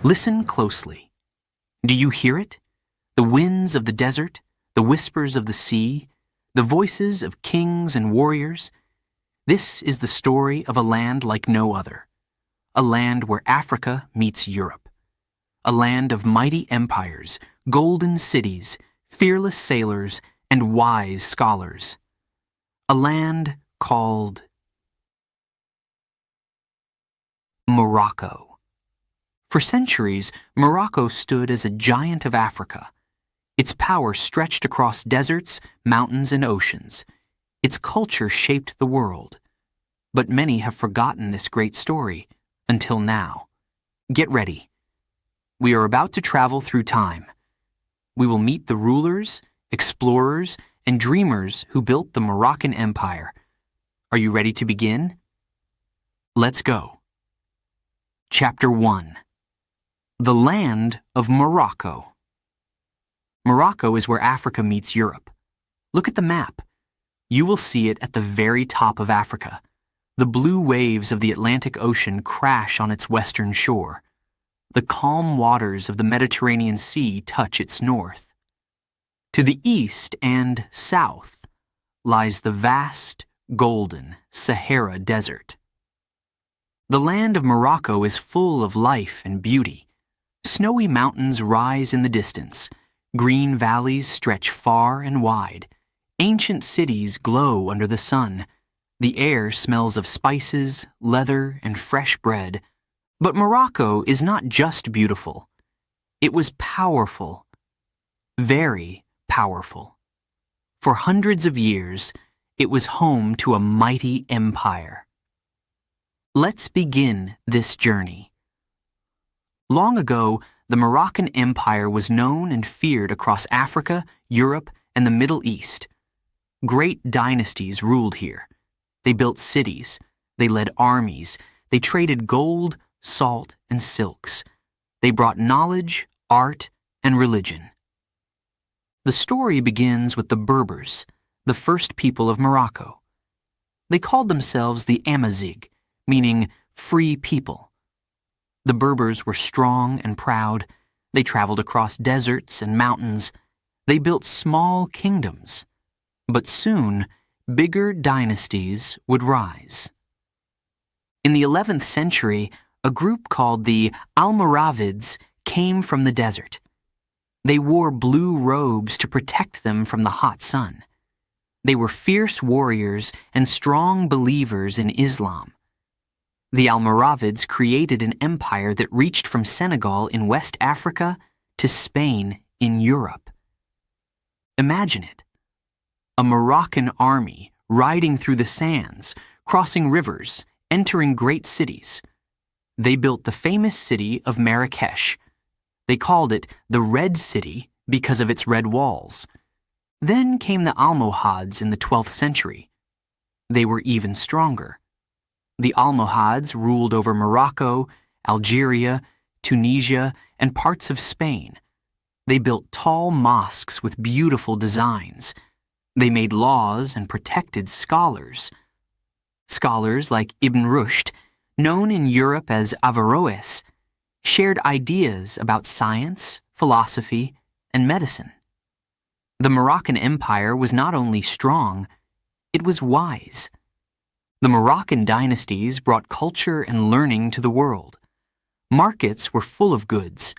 Listen closely. Do you hear it? The winds of the desert, the whispers of the sea, the voices of kings and warriors. This is the story of a land like no other. A land where Africa meets Europe. A land of mighty empires, golden cities, fearless sailors, and wise scholars. A land called Morocco. For centuries, Morocco stood as a giant of Africa. Its power stretched across deserts, mountains, and oceans. Its culture shaped the world. But many have forgotten this great story, until now. Get ready. We are about to travel through time. We will meet the rulers, explorers, and dreamers who built the Moroccan Empire. Are you ready to begin? Let's go. Chapter 1. The Land of Morocco. Morocco is where Africa meets Europe. Look at the map. You will see it at the very top of Africa. The blue waves of the Atlantic Ocean crash on its western shore. The calm waters of the Mediterranean Sea touch its north. To the east and south lies the vast, golden Sahara Desert. The land of Morocco is full of life and beauty. Snowy mountains rise in the distance. Green valleys stretch far and wide. Ancient cities glow under the sun. The air smells of spices, leather, and fresh bread. But Morocco is not just beautiful. It was powerful. Very powerful. For hundreds of years, it was home to a mighty empire. Let's begin this journey. Long ago, the Moroccan Empire was known and feared across Africa, Europe, and the Middle East. Great dynasties ruled here. They built cities. They led armies. They traded gold, salt, and silks. They brought knowledge, art, and religion. The story begins with the Berbers, the first people of Morocco. They called themselves the Amazigh, meaning free people. The Berbers were strong and proud. They traveled across deserts and mountains. They built small kingdoms. But soon, bigger dynasties would rise. In the 11th century, a group called the Almoravids came from the desert. They wore blue robes to protect them from the hot sun. They were fierce warriors and strong believers in Islam. The Almoravids created an empire that reached from Senegal in West Africa to Spain in Europe. Imagine it. A Moroccan army riding through the sands, crossing rivers, entering great cities. They built the famous city of Marrakesh. They called it the Red City because of its red walls. Then came the Almohads in the 12th century. They were even stronger. The Almohads ruled over Morocco, Algeria, Tunisia, and parts of Spain. They built tall mosques with beautiful designs. They made laws and protected scholars. Scholars like Ibn Rushd, known in Europe as Averroes, shared ideas about science, philosophy, and medicine. The Moroccan Empire was not only strong, it was wise. The Moroccan dynasties brought culture and learning to the world. Markets were full of goods,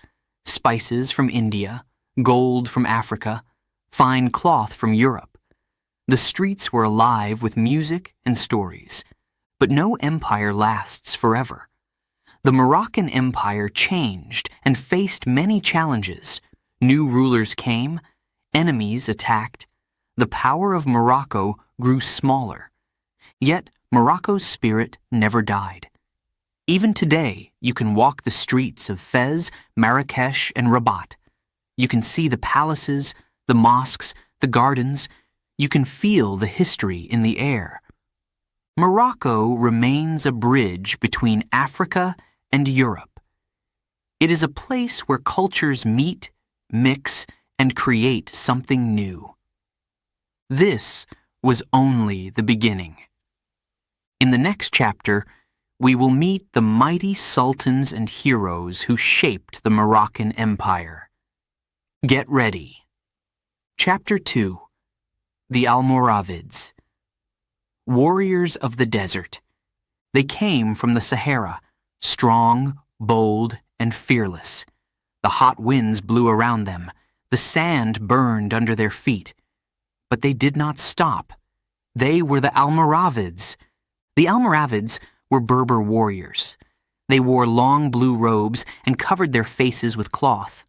spices from India, gold from Africa, fine cloth from Europe. The streets were alive with music and stories. But no empire lasts forever. The Moroccan Empire changed and faced many challenges. New rulers came, enemies attacked. The power of Morocco grew smaller. Yet Morocco's spirit never died. Even today, you can walk the streets of Fez, Marrakesh, and Rabat. You can see the palaces, the mosques, the gardens. You can feel the history in the air. Morocco remains a bridge between Africa and Europe. It is a place where cultures meet, mix, and create something new. This was only the beginning. In the next chapter, we will meet the mighty sultans and heroes who shaped the Moroccan Empire. Get ready. Chapter 2. The Almoravids. Warriors of the desert. They came from the Sahara, strong, bold, and fearless. The hot winds blew around them. The sand burned under their feet. But they did not stop. They were the Almoravids. The Almoravids were Berber warriors. They wore long blue robes and covered their faces with cloth.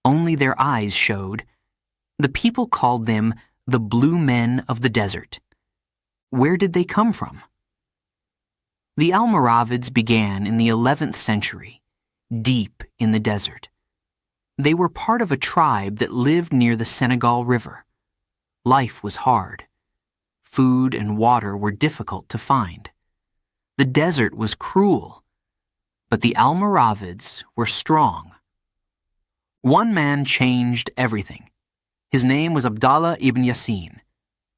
Only their eyes showed. The people called them the Blue Men of the Desert. Where did they come from? The Almoravids began in the 11th century, deep in the desert. They were part of a tribe that lived near the Senegal River. Life was hard. Food and water were difficult to find. The desert was cruel, but the Almoravids were strong. One man changed everything. His name was Abdallah ibn Yassin.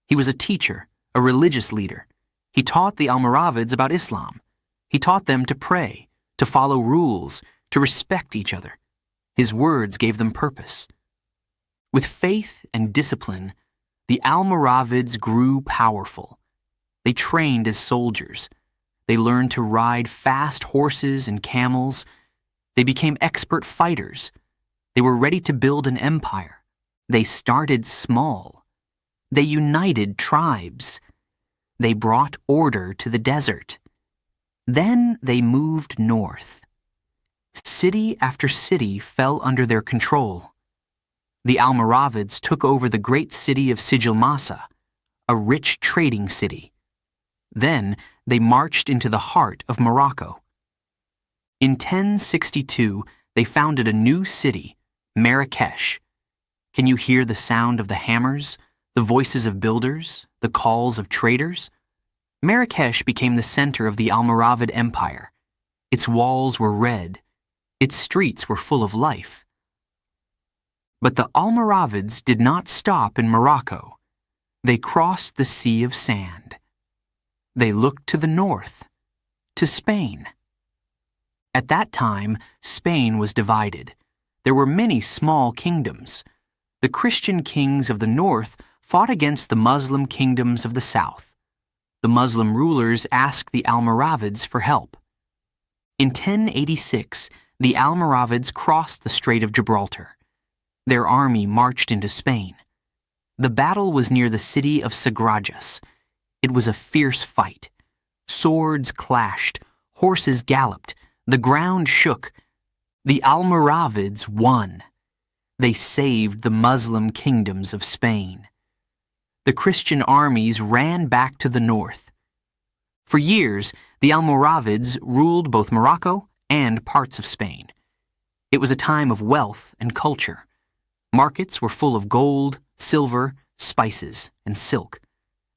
He was a teacher, a religious leader. He taught the Almoravids about Islam. He taught them to pray, to follow rules, to respect each other. His words gave them purpose. With faith and discipline, the Almoravids grew powerful. They trained as soldiers. They learned to ride fast horses and camels. They became expert fighters. They were ready to build an empire. They started small. They united tribes. They brought order to the desert. Then they moved north. City after city fell under their control. The Almoravids took over the great city of Sijilmassa, a rich trading city. Then they marched into the heart of Morocco. In 1062, they founded a new city, Marrakesh. Can you hear the sound of the hammers, the voices of builders, the calls of traders? Marrakesh became the center of the Almoravid Empire. Its walls were red. Its streets were full of life. But the Almoravids did not stop in Morocco. They crossed the Sea of Sand. They looked to the north, to Spain. At that time, Spain was divided. There were many small kingdoms. The Christian kings of the north fought against the Muslim kingdoms of the south. The Muslim rulers asked the Almoravids for help. In 1086, the Almoravids crossed the Strait of Gibraltar. Their army marched into Spain. The battle was near the city of Sagrajas. It was a fierce fight. Swords clashed, horses galloped, the ground shook. The Almoravids won. They saved the Muslim kingdoms of Spain. The Christian armies ran back to the north. For years, the Almoravids ruled both Morocco and parts of Spain. It was a time of wealth and culture. Markets were full of gold, silver, spices, and silk.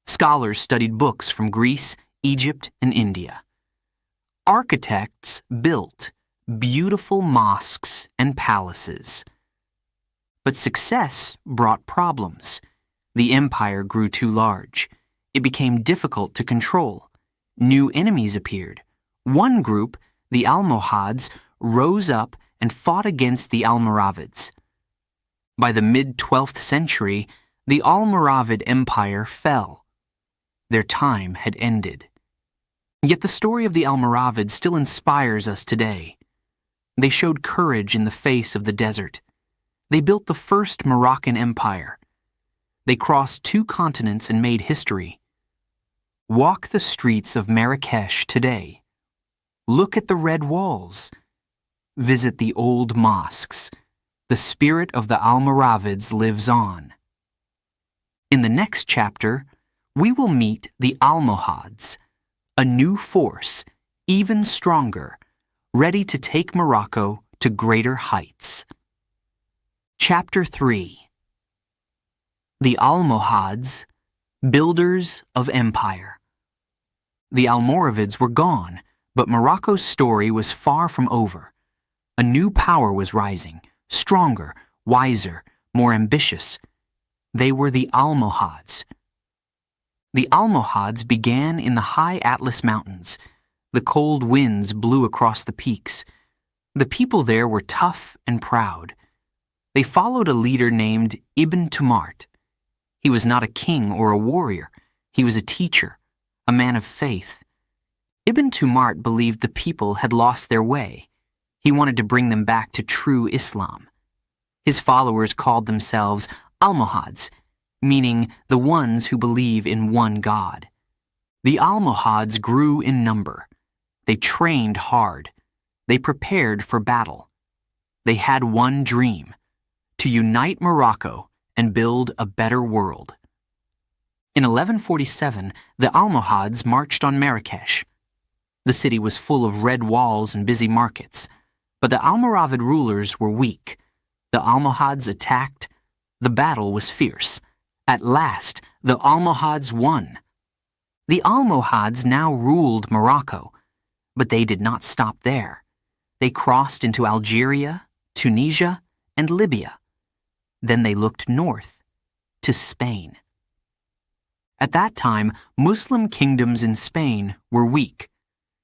Scholars studied books from Greece, Egypt, and India. Architects built beautiful mosques and palaces. But success brought problems. The empire grew too large. It became difficult to control. New enemies appeared. One group, the Almohads, rose up and fought against the Almoravids. By the mid-12th century, the Almoravid Empire fell. Their time had ended. Yet the story of the Almoravids still inspires us today. They showed courage in the face of the desert. They built the first Moroccan empire. They crossed 2 continents and made history. Walk the streets of Marrakesh today. Look at the red walls. Visit the old mosques. The spirit of the Almoravids lives on. In the next chapter, we will meet the Almohads, a new force, even stronger, ready to take Morocco to greater heights. Chapter 3. The Almohads, builders of empire. The Almoravids were gone, but Morocco's story was far from over. A new power was rising, stronger, wiser, more ambitious. They were the Almohads. The Almohads began in the high Atlas Mountains. The cold winds blew across the peaks. The people there were tough and proud. They followed a leader named Ibn Tumart. He was not a king or a warrior. He was a teacher, a man of faith. Ibn Tumart believed the people had lost their way. He wanted to bring them back to true Islam. His followers called themselves Almohads, meaning the ones who believe in one God. The Almohads grew in number. They trained hard. They prepared for battle. They had one dream: to unite Morocco and build a better world. In 1147, the Almohads marched on Marrakesh. The city was full of red walls and busy markets, but the Almoravid rulers were weak. The Almohads attacked. The battle was fierce. At last, the Almohads won. The Almohads now ruled Morocco, but they did not stop there. They crossed into Algeria, Tunisia, and Libya. Then they looked north, to Spain. At that time, Muslim kingdoms in Spain were weak.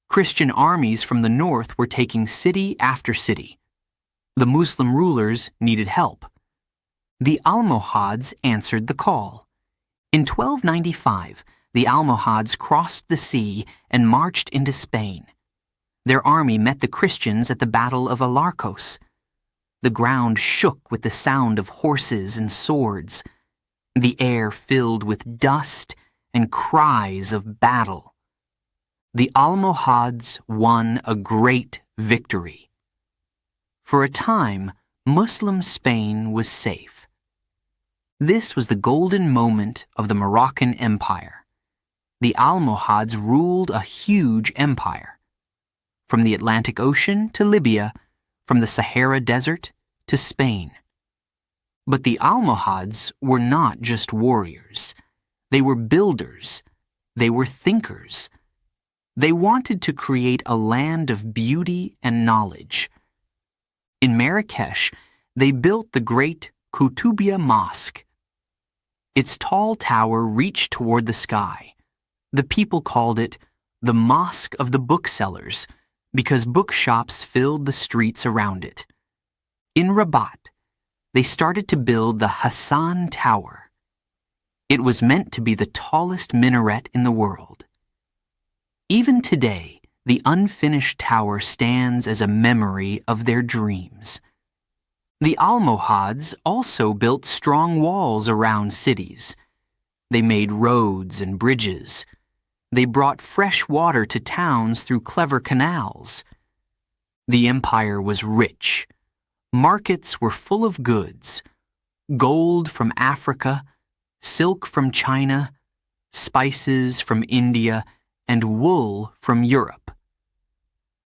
Christian armies from the north were taking city after city. The Muslim rulers needed help. The Almohads answered the call. In 1295, the Almohads crossed the sea and marched into Spain. Their army met the Christians at the Battle of Alarcos. The ground shook with the sound of horses and swords. The air filled with dust and cries of battle. The Almohads won a great victory. For a time, Muslim Spain was safe. This was the golden moment of the Moroccan Empire. The Almohads ruled a huge empire. From the Atlantic Ocean to Libya, from the Sahara Desert to Spain. But the Almohads were not just warriors. They were builders. They were thinkers. They wanted to create a land of beauty and knowledge. In Marrakesh, they built the great Koutoubia Mosque. Its tall tower reached toward the sky. The people called it the Mosque of the Booksellers, because bookshops filled the streets around it. In Rabat, they started to build the Hassan Tower. It was meant to be the tallest minaret in the world. Even today, the unfinished tower stands as a memory of their dreams. The Almohads also built strong walls around cities. They made roads and bridges. They brought fresh water to towns through clever canals. The empire was rich. Markets were full of goods: gold from Africa, silk from China, spices from India, and wool from Europe.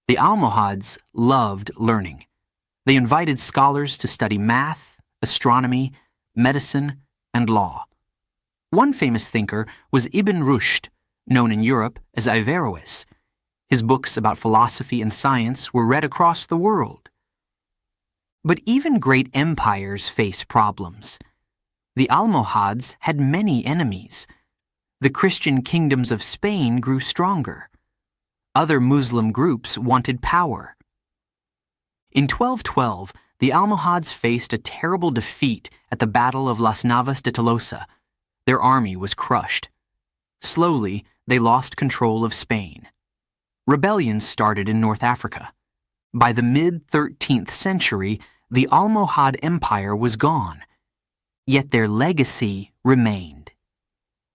The Almohads loved learning. They invited scholars to study math, astronomy, medicine, and law. One famous thinker was Ibn Rushd, known in Europe as Averroes. His books about philosophy and science were read across the world. But even great empires face problems. The Almohads had many enemies. The Christian kingdoms of Spain grew stronger. Other Muslim groups wanted power. In 1212, the Almohads faced a terrible defeat at the Battle of Las Navas de Tolosa. Their army was crushed. Slowly, they lost control of Spain. Rebellions started in North Africa. By the mid-13th century, the Almohad Empire was gone. Yet their legacy remained.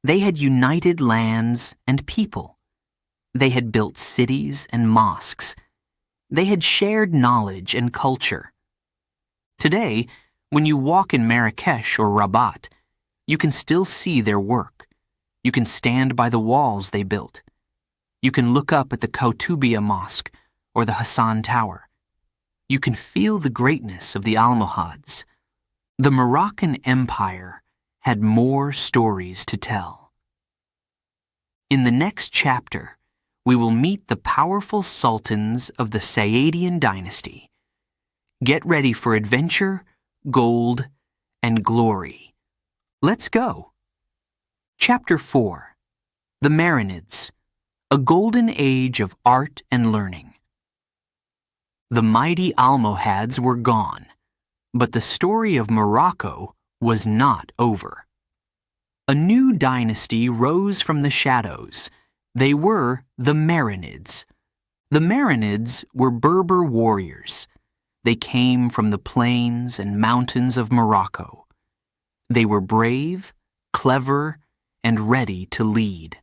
They had united lands and people. They had built cities and mosques. They had shared knowledge and culture. Today, when you walk in Marrakesh or Rabat, you can still see their work. You can stand by the walls they built. You can look up at the Koutoubia Mosque or the Hassan Tower. You can feel the greatness of the Almohads. The Moroccan Empire had more stories to tell. In the next chapter, we will meet the powerful sultans of the Saadian dynasty. Get ready for adventure, gold, and glory. Let's go. Chapter 4. The Marinids, A golden age of art and learning. The mighty Almohads were gone, but the story of Morocco was not over. A new dynasty rose from the shadows. They were the Marinids. The Marinids were Berber warriors. They came from the plains and mountains of Morocco. They were brave, clever, and ready to lead.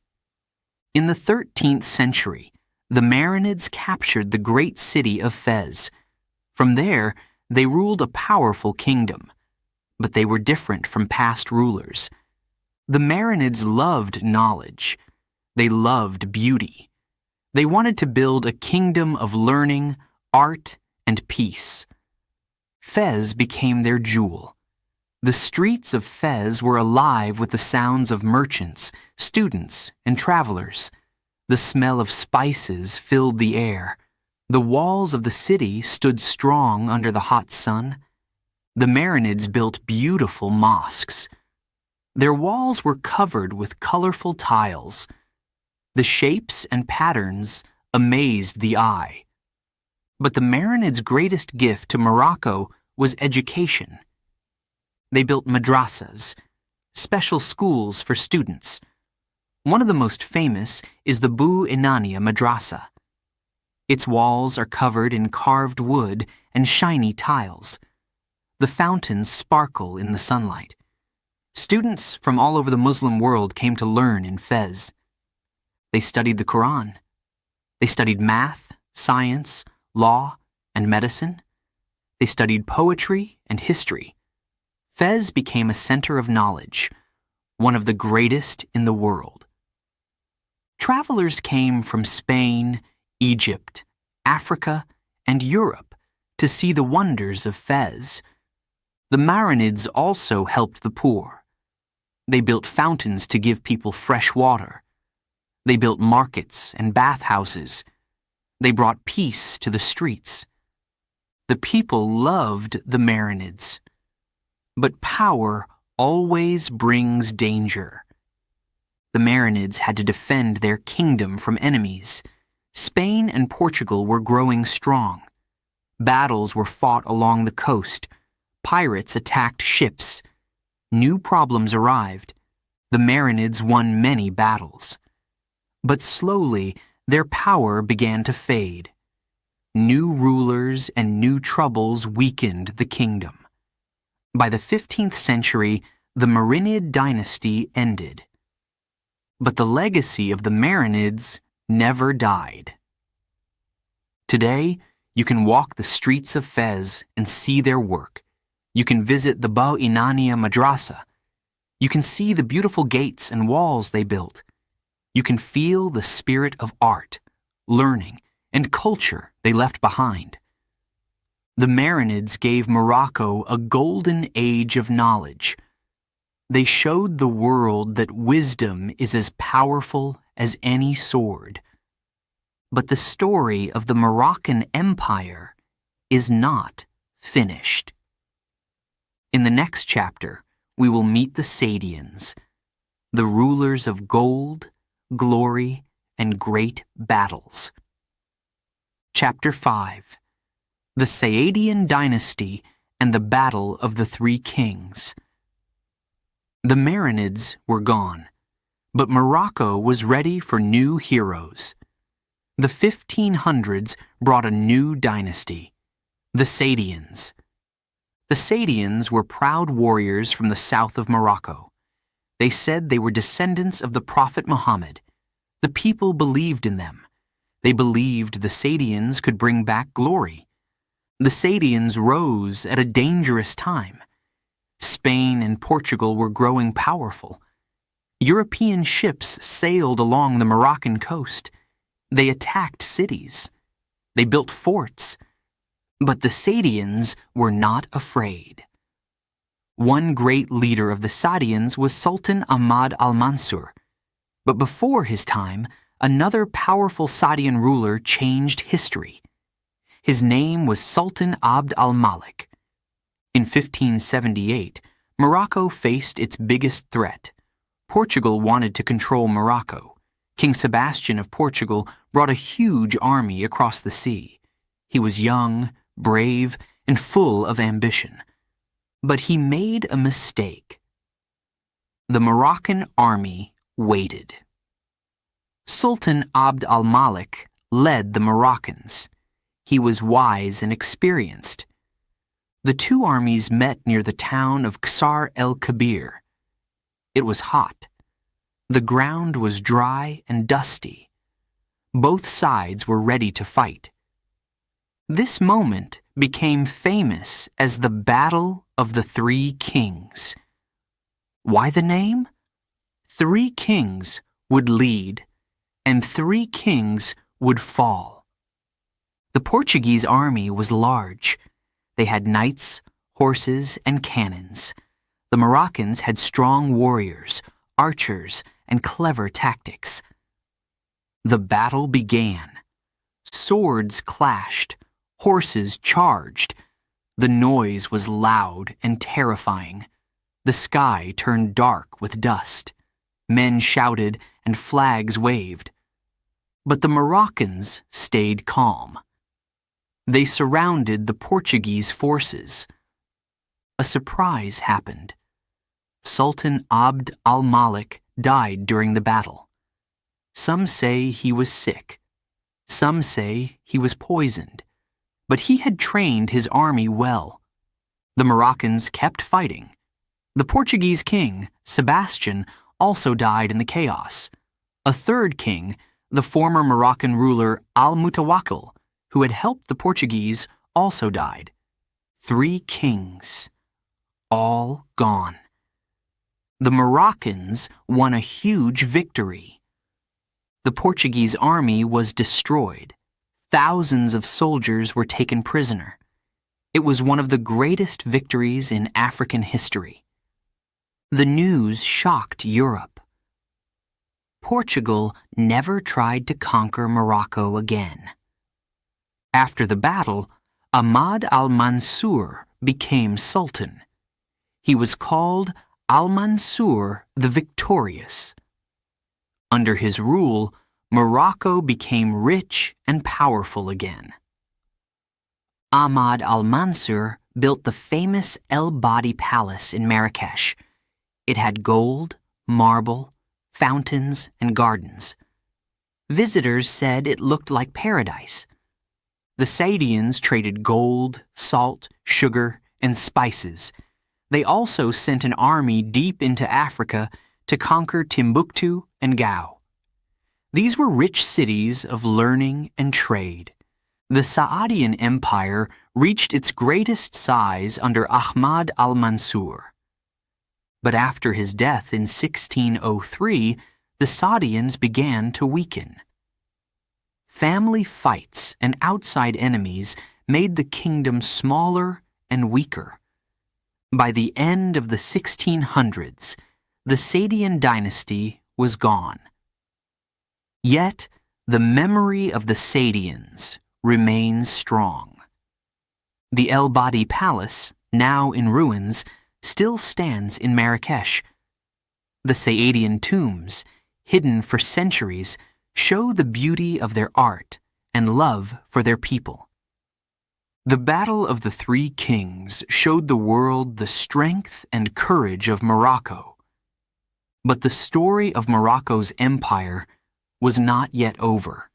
In the 13th century, the Marinids captured the great city of Fez. From there, they ruled a powerful kingdom. But they were different from past rulers. The Marinids loved knowledge. They loved beauty. They wanted to build a kingdom of learning, art, and peace. Fez became their jewel. The streets of Fez were alive with the sounds of merchants, students, and travelers. The smell of spices filled the air. The walls of the city stood strong under the hot sun. The Marinids built beautiful mosques. Their walls were covered with colorful tiles. The shapes and patterns amazed the eye. But the Marinids' greatest gift to Morocco was education. They built madrasas, special schools for students. One of the most famous is the WooEnglish madrasa. Its walls are covered in carved wood and shiny tiles. The fountains sparkle in the sunlight. Students from all over the Muslim world came to learn in Fez. They studied the Quran. They studied math, science, law, and medicine. They studied poetry and history. Fez became a center of knowledge, one of the greatest in the world. Travelers came from Spain, Egypt, Africa, and Europe to see the wonders of Fez. The Marinids also helped the poor. They built fountains to give people fresh water. They built markets and bathhouses. They brought peace to the streets. The people loved the Marinids. But power always brings danger. The Marinids had to defend their kingdom from enemies. Spain and Portugal were growing strong. Battles were fought along the coast. Pirates attacked ships. New problems arrived. The Marinids won many battles. But slowly, their power began to fade. New rulers and new troubles weakened the kingdom. By the 15th century, the Marinid dynasty ended. But the legacy of the Marinids never died. Today, you can walk the streets of Fez and see their work. You can visit the WooEnglish madrasa. You can see the beautiful gates and walls they built. You can feel the spirit of art, learning, and culture they left behind. The Marinids gave Morocco a golden age of knowledge. They showed the world that wisdom is as powerful as any sword. But the story of the Moroccan Empire is not finished. In the next chapter, we will meet the Saadians, the rulers of gold, glory, and great battles. Chapter 5. The Saadian Dynasty and the Battle of the Three Kings. The Marinids were gone, but Morocco was ready for new heroes. The 1500s brought a new dynasty, the Saadians. The Saadians were proud warriors from the south of Morocco. They said they were descendants of the Prophet Muhammad. The people believed in them. They believed the Saadians could bring back glory. The Saadians rose at a dangerous time. Spain and Portugal were growing powerful. European ships sailed along the Moroccan coast. They attacked cities. They built forts. But the Saadians were not afraid. One great leader of the Saadians was Sultan Ahmad al-Mansur. But before his time, another powerful Saadian ruler changed history. His name was Sultan Abd al-Malik. In 1578, Morocco faced its biggest threat. Portugal wanted to control Morocco. King Sebastian of Portugal brought a huge army across the sea. He was young, brave, and full of ambition. But he made a mistake. The Moroccan army waited. Sultan Abd al-Malik led the Moroccans. He was wise and experienced. The two armies met near the town of Ksar el-Kabir. It was hot. The ground was dry and dusty. Both sides were ready to fight. This moment became famous as the Battle of the Three Kings. Why the name? 3 kings would lead, and 3 kings would fall. The Portuguese army was large. They had knights, horses, and cannons. The Moroccans had strong warriors, archers, and clever tactics. The battle began. Swords clashed, horses charged. The noise was loud and terrifying. The sky turned dark with dust. Men shouted and flags waved. But the Moroccans stayed calm. They surrounded the Portuguese forces. A surprise happened. Sultan Abd al-Malik died during the battle. Some say he was sick. Some say he was poisoned. But he had trained his army well. The Moroccans kept fighting. The Portuguese king, Sebastian, also died in the chaos. A third king, the former Moroccan ruler al-Mutawakkil, who had helped the Portuguese, also died. 3 kings, all gone. The Moroccans won a huge victory. The Portuguese army was destroyed. Thousands of soldiers were taken prisoner. It was one of the greatest victories in African history. The news shocked Europe. Portugal never tried to conquer Morocco again. After the battle, Ahmad al-Mansur became sultan. He was called al-Mansur the Victorious. Under his rule, Morocco became rich and powerful again. Ahmad al-Mansur built the famous El Badi Palace in Marrakesh. It had gold, marble, fountains, and gardens. Visitors said it looked like paradise. The Saadians traded gold, salt, sugar, and spices. They also sent an army deep into Africa to conquer Timbuktu and Gao. These were rich cities of learning and trade. The Saadian Empire reached its greatest size under Ahmad al-Mansur. But after his death in 1603, the Saadians began to weaken. Family fights and outside enemies made the kingdom smaller and weaker. By the end of the 1600s, the Saadian dynasty was gone. Yet, the memory of the Saadians remains strong. The El Badi Palace, now in ruins, still stands in Marrakesh. The Saadian tombs, hidden for centuries, show the beauty of their art and love for their people. The Battle of the Three Kings showed the world the strength and courage of Morocco. But the story of Morocco's empire was not yet over.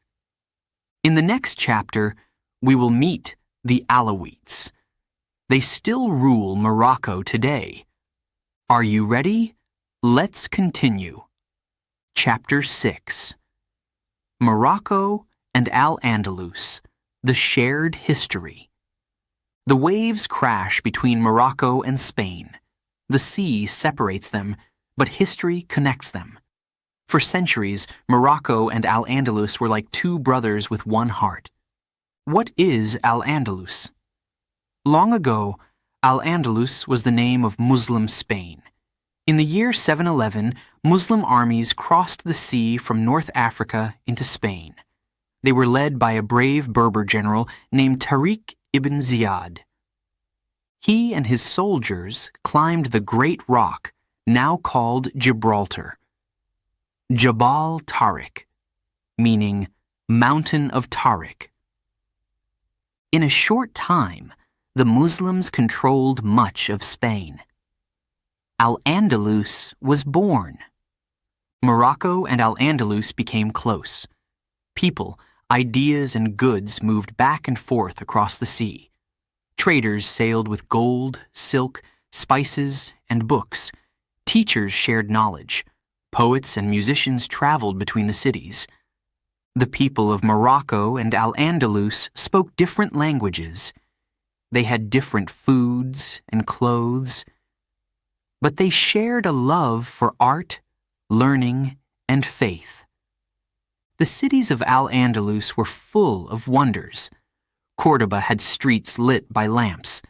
In the next chapter, we will meet the Alawites. They still rule Morocco today. Are you ready? Let's continue. Chapter 6. Morocco and Al-Andalus, the shared history. The waves crash between Morocco and Spain. The sea separates them, but history connects them. For centuries, Morocco and Al-Andalus were like two brothers with one heart. What is Al-Andalus? Long ago, Al-Andalus was the name of Muslim Spain. In the year 711, Muslim armies crossed the sea from North Africa into Spain. They were led by a brave Berber general named Tariq ibn Ziyad. He and his soldiers climbed the great rock, now called Gibraltar. Jabal Tariq, meaning Mountain of Tariq. In a short time, the Muslims controlled much of Spain. Al-Andalus was born. Morocco and Al-Andalus became close. People, ideas, and goods moved back and forth across the sea. Traders sailed with gold, silk, spices, and books. Teachers shared knowledge. Poets and musicians traveled between the cities. The people of Morocco and Al-Andalus spoke different languages. They had different foods and clothes. But they shared a love for art, learning, and faith. The cities of Al-Andalus were full of wonders. Córdoba had streets lit by lamps.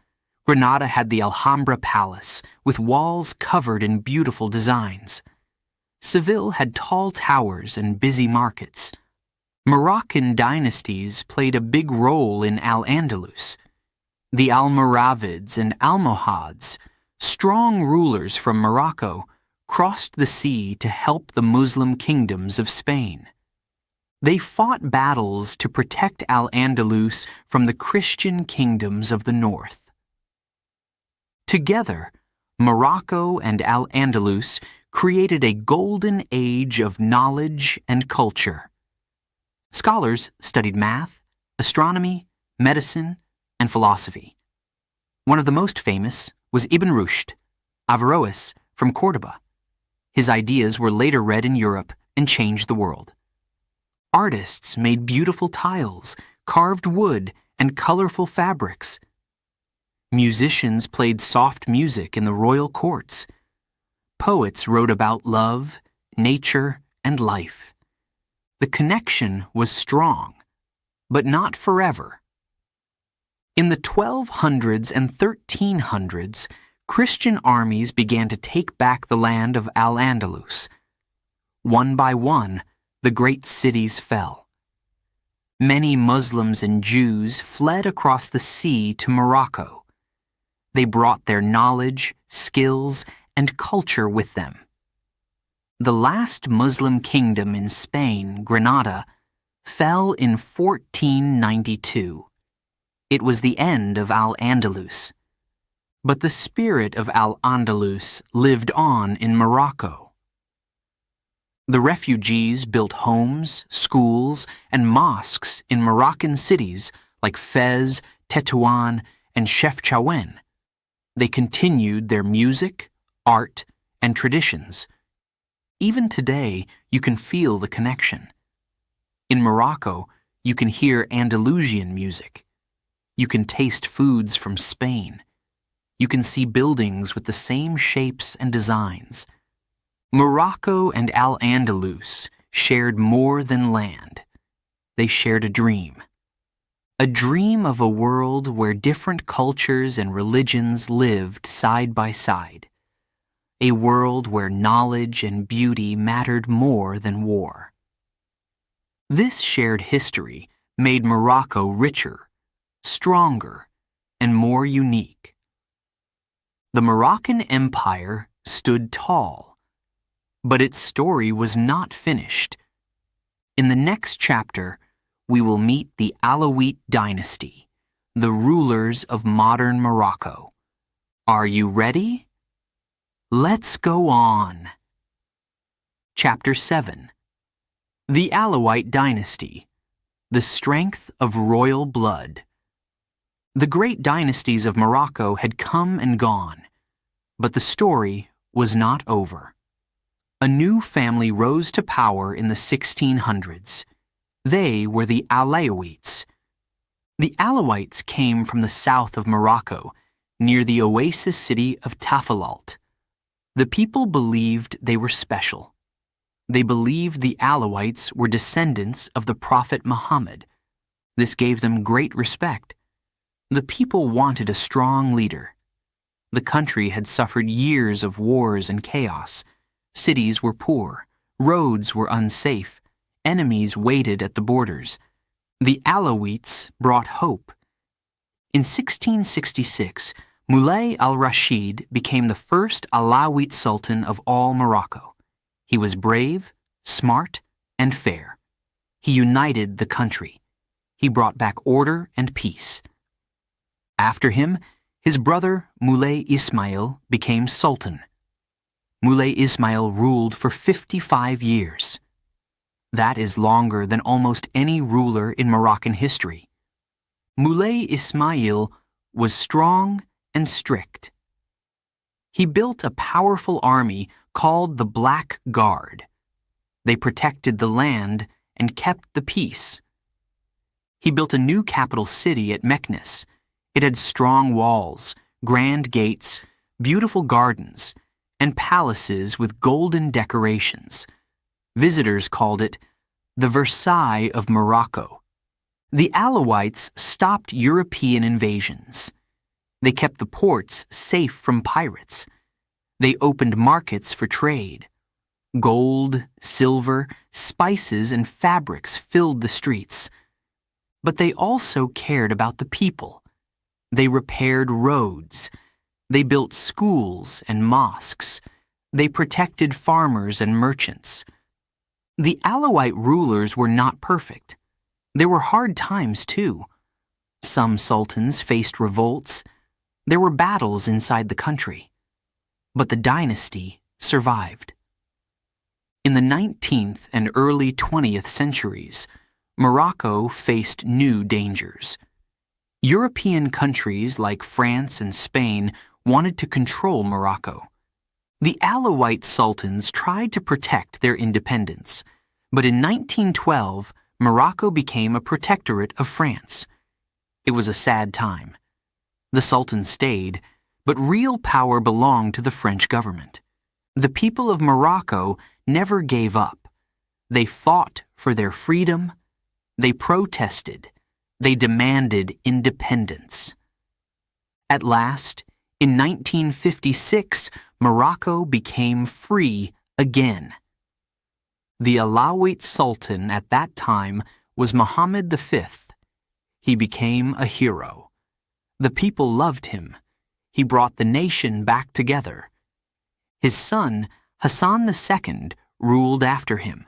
Granada had the Alhambra Palace, with walls covered in beautiful designs. Seville had tall towers and busy markets. Moroccan dynasties played a big role in Al-Andalus. The Almoravids and Almohads, strong rulers from Morocco, crossed the sea to help the Muslim kingdoms of Spain. They fought battles to protect Al-Andalus from the Christian kingdoms of the north. Together, Morocco and Al-Andalus created a golden age of knowledge and culture. Scholars studied math, astronomy, medicine, and philosophy. One of the most famous was Ibn Rushd, Averroes from Córdoba. His ideas were later read in Europe and changed the world. Artists made beautiful tiles, carved wood, and colorful fabrics. Musicians played soft music in the royal courts. Poets wrote about love, nature, and life. The connection was strong, but not forever. In the 1200s and 1300s, Christian armies began to take back the land of Al-Andalus. One by one, the great cities fell. Many Muslims and Jews fled across the sea to Morocco. They brought their knowledge, skills, and culture with them. The last Muslim kingdom in Spain, Granada, fell in 1492. It was the end of Al-Andalus. But the spirit of Al-Andalus lived on in Morocco. The refugees built homes, schools, and mosques in Moroccan cities like Fez, Tetuan, and Chefchaouen. They continued their music, art, and traditions. Even today, you can feel the connection. In Morocco, you can hear Andalusian music. You can taste foods from Spain. You can see buildings with the same shapes and designs. Morocco and Al-Andalus shared more than land. They shared a dream of a world where different cultures and religions lived side by side. A world where knowledge and beauty mattered more than war. This shared history made Morocco richer, stronger, and more unique. The Moroccan Empire stood tall, but its story was not finished. In the next chapter, we will meet the Alawite dynasty, the rulers of modern Morocco. Are you ready? Let's go on. Chapter 7. The Alawite dynasty, the strength of royal blood. The great dynasties of Morocco had come and gone, but the story was not over. A new family rose to power in the 1600s. They were the Alawites. The Alawites came from the south of Morocco, near the oasis city of Tafilalt. The people believed they were special. They believed the Alawites were descendants of the Prophet Muhammad. This gave them great respect. The people wanted a strong leader. The country had suffered years of wars and chaos. Cities were poor, roads were unsafe, enemies waited at the borders. The Alawites brought hope. In 1666, Moulay al-Rashid became the first Alawite sultan of all Morocco. He was brave, smart, and fair. He united the country. He brought back order and peace. After him, his brother Moulay Ismail became sultan. Moulay Ismail ruled for 55 years. That is longer than almost any ruler in Moroccan history. Moulay Ismail was strong and strict. He built a powerful army called the Black Guard. They protected the land and kept the peace. He built a new capital city at Meknes. It had strong walls, grand gates, beautiful gardens, and palaces with golden decorations. Visitors called it the Versailles of Morocco. The Alawites stopped European invasions. They kept the ports safe from pirates. They opened markets for trade. Gold, silver, spices, and fabrics filled the streets. But they also cared about the people. They repaired roads. They built schools and mosques. They protected farmers and merchants. The Alawite rulers were not perfect. There were hard times, too. Some sultans faced revolts. There were battles inside the country. But the dynasty survived. In the 19th and early 20th centuries, Morocco faced new dangers. European countries like France and Spain wanted to control Morocco. The Alawite sultans tried to protect their independence, but in 1912, Morocco became a protectorate of France. It was a sad time. The sultan stayed, but real power belonged to the French government. The people of Morocco never gave up. They fought for their freedom. They protested. They demanded independence. At last, in 1956, Morocco became free again. The Alawite Sultan at that time was Mohammed V. He became a hero. The people loved him. He brought the nation back together. His son, Hassan II, ruled after him.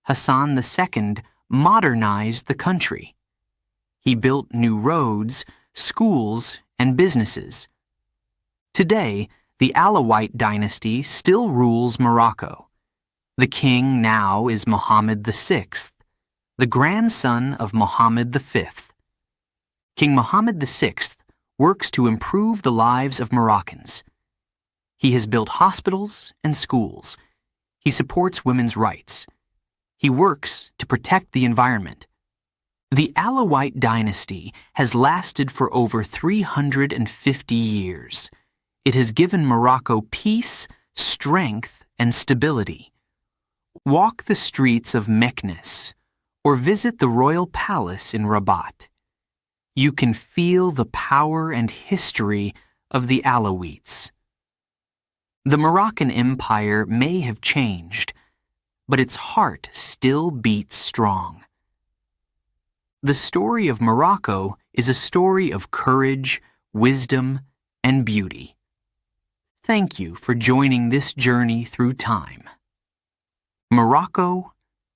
Hassan II modernized the country. He built new roads, schools, and businesses. Today, the Alawite dynasty still rules Morocco. The king now is Mohammed VI, the grandson of Mohammed V. King Mohammed VI works to improve the lives of Moroccans. He has built hospitals and schools. He supports women's rights. He works to protect the environment. The Alawite dynasty has lasted for over 350 years. It has given Morocco peace, strength, and stability. Walk the streets of Meknes or visit the royal palace in Rabat. You can feel the power and history of the Alawites. The Moroccan Empire may have changed, but its heart still beats strong. The story of Morocco is a story of courage, wisdom, and beauty. Thank you for joining this journey through time. Morocco,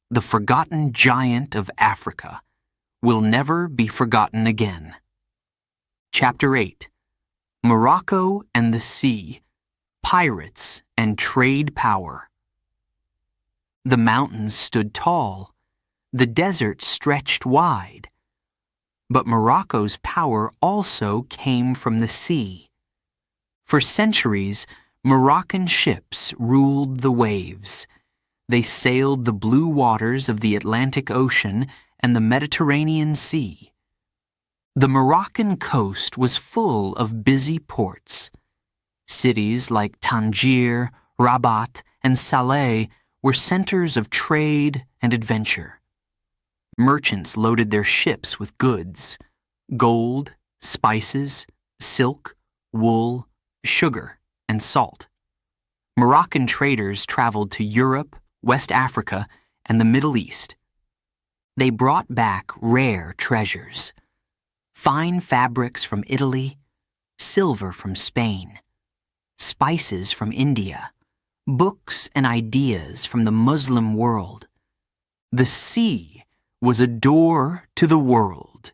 the forgotten giant of Africa, will never be forgotten again. Chapter 8: Morocco and the Sea, Pirates and Trade Power. The mountains stood tall, the desert stretched wide, but Morocco's power also came from the sea. For centuries, Moroccan ships ruled the waves. They sailed the blue waters of the Atlantic Ocean and the Mediterranean Sea. The Moroccan coast was full of busy ports. Cities like Tangier, Rabat, and Saleh were centers of trade and adventure. Merchants loaded their ships with goods: gold, spices, silk, wool, sugar, and salt. Moroccan traders traveled to Europe, West Africa, and the Middle East. They brought back rare treasures: fine fabrics from Italy, silver from Spain, spices from India, books and ideas from the Muslim world. The sea was a door to the world.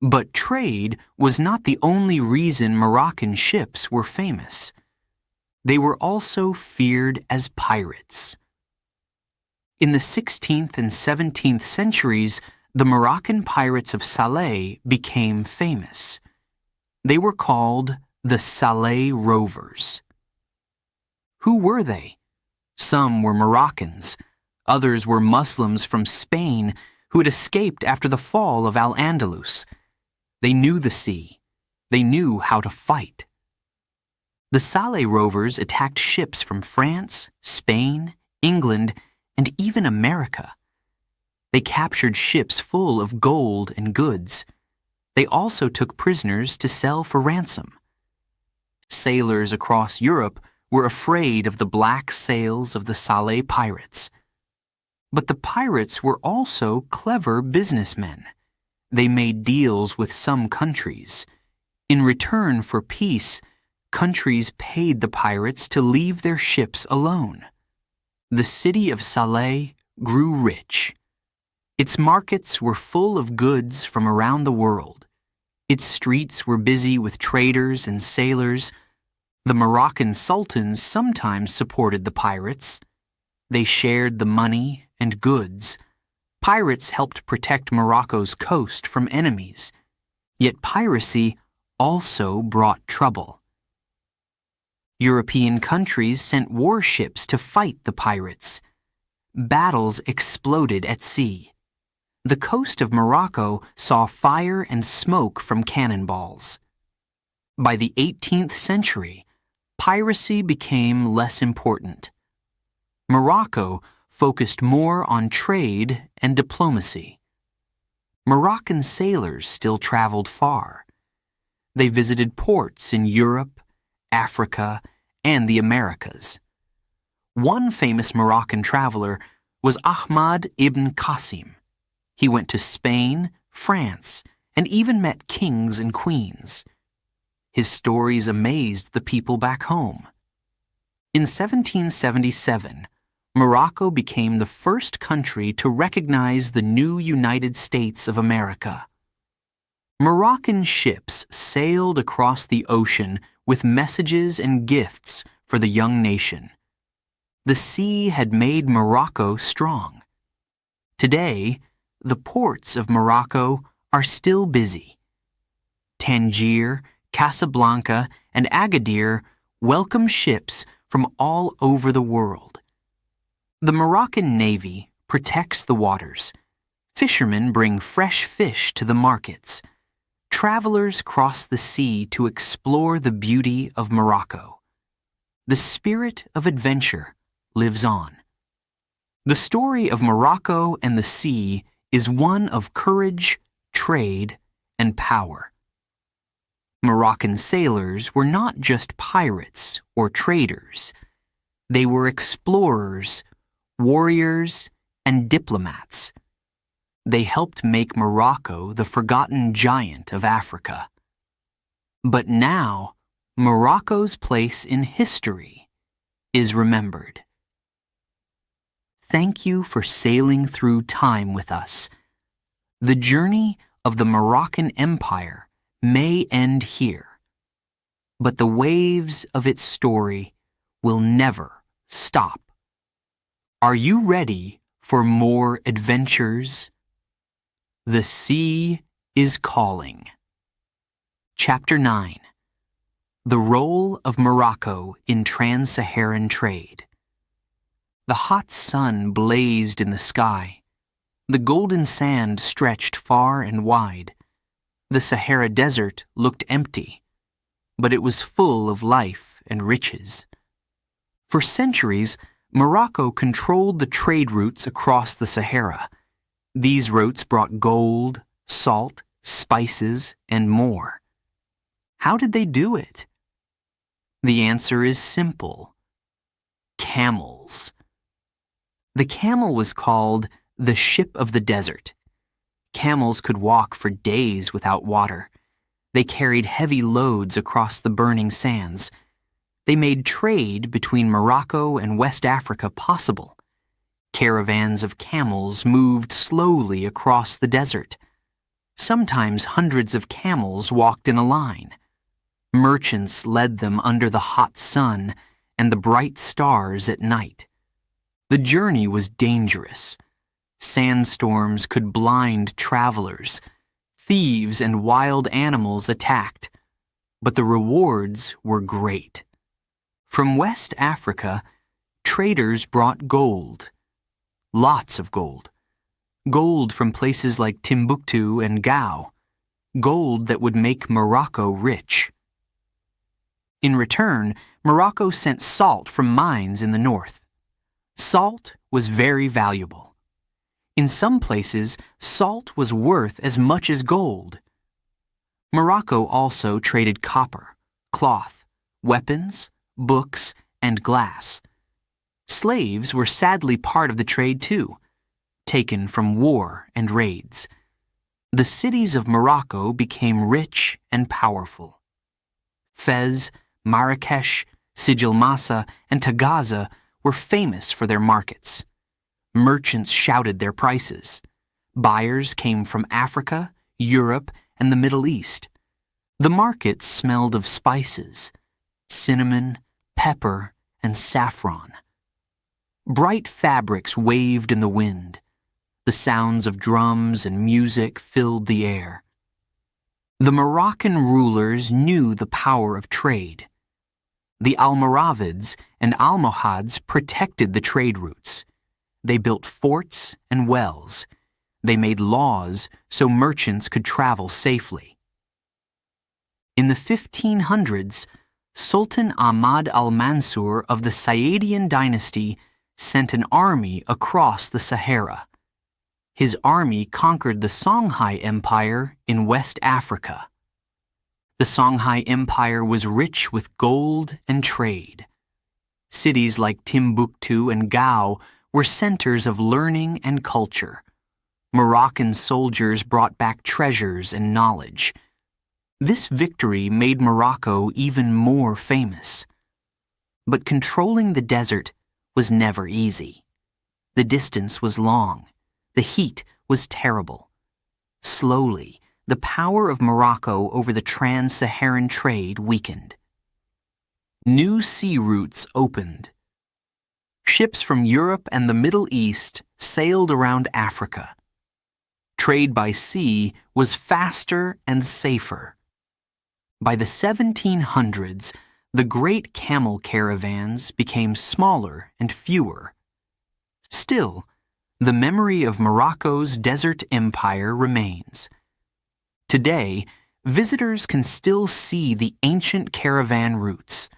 But trade was not the only reason Moroccan ships were famous. They were also feared as pirates. In the 16th and 17th centuries, the Moroccan pirates of Salé became famous. They were called the Salé Rovers. Who were they? Some were Moroccans. Others were Muslims from Spain who had escaped after the fall of Al-Andalus. They knew the sea. They knew how to fight. The Salé Rovers attacked ships from France, Spain, England, and even America. They captured ships full of gold and goods. They also took prisoners to sell for ransom. Sailors across Europe were afraid of the black sails of the Salé pirates. But the pirates were also clever businessmen. They made deals with some countries. In return for peace, countries paid the pirates to leave their ships alone. The city of Salé grew rich. Its markets were full of goods from around the world. Its streets were busy with traders and sailors. The Moroccan sultans sometimes supported the pirates. They shared the money and goods. Pirates helped protect Morocco's coast from enemies. Yet piracy also brought trouble. European countries sent warships to fight the pirates. Battles exploded at sea. The coast of Morocco saw fire and smoke from cannonballs. By the 18th century, piracy became less important. Morocco focused more on trade and diplomacy. Moroccan sailors still traveled far. They visited ports in Europe, Africa, and the Americas. One famous Moroccan traveler was Ahmad ibn Qasim. He went to Spain, France, and even met kings and queens. His stories amazed the people back home. In 1777, Morocco became the first country to recognize the new United States of America. Moroccan ships sailed across the ocean with messages and gifts for the young nation. The sea had made Morocco strong. Today, the ports of Morocco are still busy. Tangier, Casablanca, and Agadir welcome ships from all over the world. The Moroccan Navy protects the waters. Fishermen bring fresh fish to the markets. Travelers cross the sea to explore the beauty of Morocco. The spirit of adventure lives on. The story of Morocco and the sea is one of courage, trade, and power. Moroccan sailors were not just pirates or traders. They were explorers, warriors, and diplomats. They helped make Morocco the forgotten giant of Africa. But now, Morocco's place in history is remembered. Thank you for sailing through time with us. The journey of the Moroccan Empire may end here, but the waves of its story will never stop. Are you ready for more adventures? The Sea is Calling. Chapter 9. The Role of Morocco in Trans-Saharan Trade. The hot sun blazed in the sky. The golden sand stretched far and wide. The Sahara Desert looked empty, but it was full of life and riches. For centuries, Morocco controlled the trade routes across the Sahara. These routes brought gold, salt, spices, and more. How did they do it? The answer is simple. Camels. The camel was called the ship of the desert. Camels could walk for days without water. They carried heavy loads across the burning sands. They made trade between Morocco and West Africa possible. Caravans of camels moved slowly across the desert. Sometimes hundreds of camels walked in a line. Merchants led them under the hot sun and the bright stars at night. The journey was dangerous. Sandstorms could blind travelers. Thieves and wild animals attacked. But the rewards were great. From West Africa, traders brought gold. Lots of gold. Gold from places like Timbuktu and Gao. Gold that would make Morocco rich. In return, Morocco sent salt from mines in the north. Salt was very valuable. In some places, salt was worth as much as gold. Morocco also traded copper, cloth, weapons, books, and glass. Slaves were sadly part of the trade too, taken from war and raids. The cities of Morocco became rich and powerful. Fez, Marrakesh, Sijilmassa, and Tagaza were famous for their markets. Merchants shouted their prices. Buyers came from Africa, Europe, and the Middle East. The markets smelled of spices, cinnamon, pepper, and saffron. Bright fabrics waved in the wind. The sounds of drums and music filled the air. The Moroccan rulers knew the power of trade. The Almoravids and Almohads protected the trade routes. They built forts and wells. They made laws so merchants could travel safely. In the 1500s, Sultan Ahmad al-Mansur of the Sayyadian dynasty sent an army across the Sahara. His army conquered the Songhai Empire in West Africa. The Songhai Empire was rich with gold and trade. Cities like Timbuktu and Gao were centers of learning and culture. Moroccan soldiers brought back treasures and knowledge. This victory made Morocco even more famous. But controlling the desert was never easy. The distance was long. The heat was terrible. Slowly, the power of Morocco over the trans-Saharan trade weakened. New sea routes opened. Ships from Europe and the Middle East sailed around Africa. Trade by sea was faster and safer. By the 1700s, the great camel caravans became smaller and fewer. Still, the memory of Morocco's desert empire remains. Today, visitors can still see the ancient caravan routes.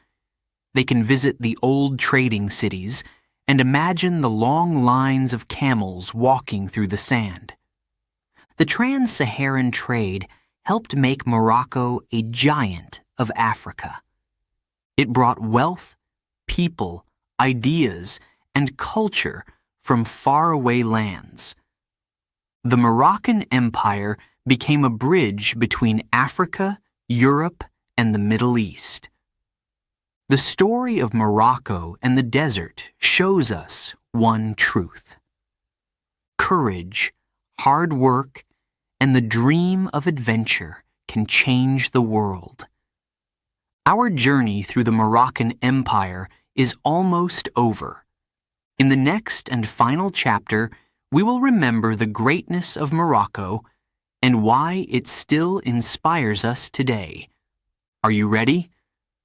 They can visit the old trading cities and imagine the long lines of camels walking through the sand. The trans-Saharan trade helped make Morocco a giant of Africa. It brought wealth, people, ideas, and culture from faraway lands. The Moroccan Empire became a bridge between Africa, Europe, and the Middle East. The story of Morocco and the desert shows us one truth. Courage, hard work, and the dream of adventure can change the world. Our journey through the Moroccan Empire is almost over. In the next and final chapter, we will remember the greatness of Morocco and why it still inspires us today. Are you ready?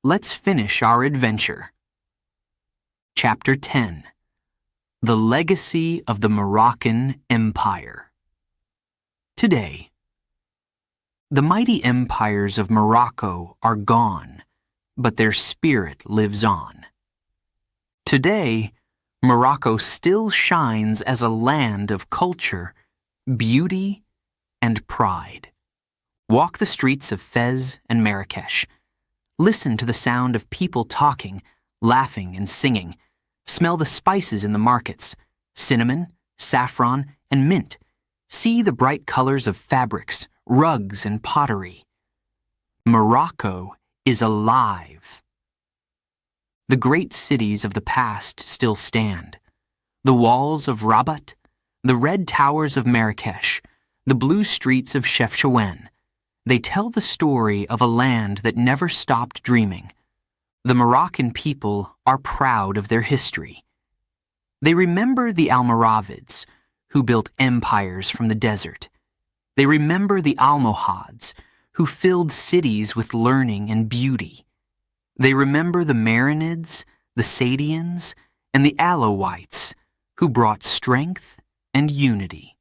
Let's finish our adventure. Chapter 10. The Legacy of the Moroccan Empire. Today, the mighty empires of Morocco are gone, but their spirit lives on. Today, Morocco still shines as a land of culture, beauty, and pride. Walk the streets of Fez and Marrakesh. Listen to the sound of people talking, laughing, and singing. Smell the spices in the markets, cinnamon, saffron, and mint. See the bright colors of fabrics, rugs, and pottery. Morocco is alive. The great cities of the past still stand. The walls of Rabat, the red towers of Marrakesh, the blue streets of Chefchaouen. They tell the story of a land that never stopped dreaming. The Moroccan people are proud of their history. They remember the Almoravids, who built empires from the desert. They remember the Almohads, who filled cities with learning and beauty. They remember the Marinids, the Sadians, and the Alawites, who brought strength and unity.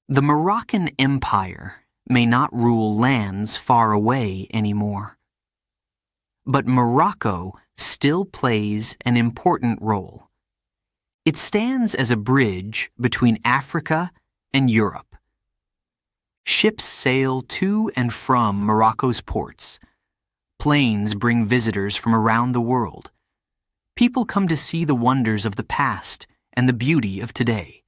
The Moroccan Empire may not rule lands far away anymore. But Morocco still plays an important role. It stands as a bridge between Africa and Europe. Ships sail to and from Morocco's ports. Planes bring visitors from around the world. People come to see the wonders of the past and the beauty of today.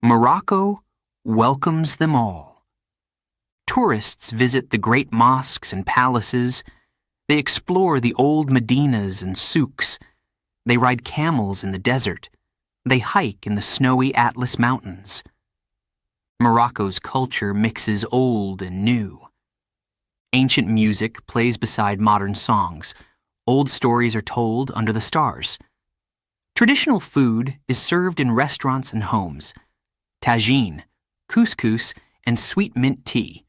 Morocco welcomes them all. Tourists visit the great mosques and palaces. They explore the old medinas and souks. They ride camels in the desert. They hike in the snowy Atlas Mountains. Morocco's culture mixes old and new. Ancient music plays beside modern songs. Old stories are told under the stars. Traditional food is served in restaurants and homes. Tagine, couscous, and sweet mint tea.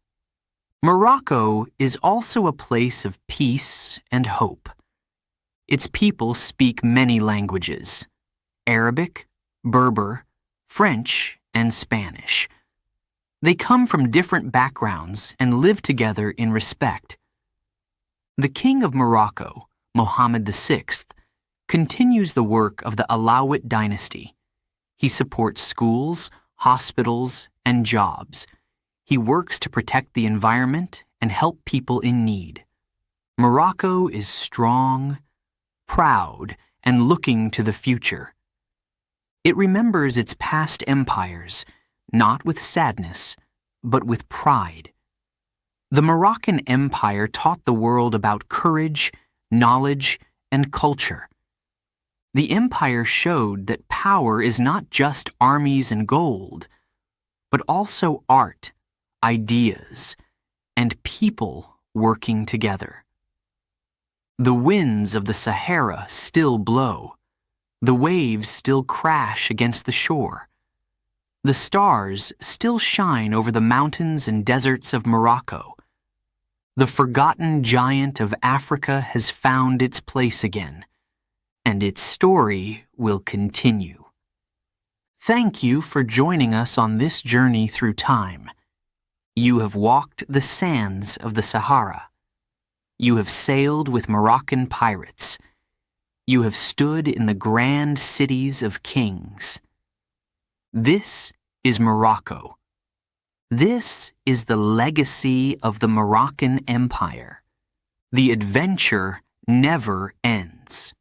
Morocco is also a place of peace and hope. Its people speak many languages: Arabic, Berber, French, and Spanish. They come from different backgrounds and live together in respect. The King of Morocco, Mohammed VI, continues the work of the Alawite dynasty. He supports schools, hospitals, and jobs. He works to protect the environment and help people in need. Morocco is strong, proud, and looking to the future. It remembers its past empires, not with sadness, but with pride. The Moroccan Empire taught the world about courage, knowledge, and culture. The empire showed that power is not just armies and gold, but also art, ideas, and people working together. The winds of the Sahara still blow. The waves still crash against the shore. The stars still shine over the mountains and deserts of Morocco. The forgotten giant of Africa has found its place again, and its story will continue. Thank you for joining us on this journey through time. You have walked the sands of the Sahara. You have sailed with Moroccan pirates. You have stood in the grand cities of kings. This is Morocco. This is the legacy of the Moroccan Empire. The adventure never ends.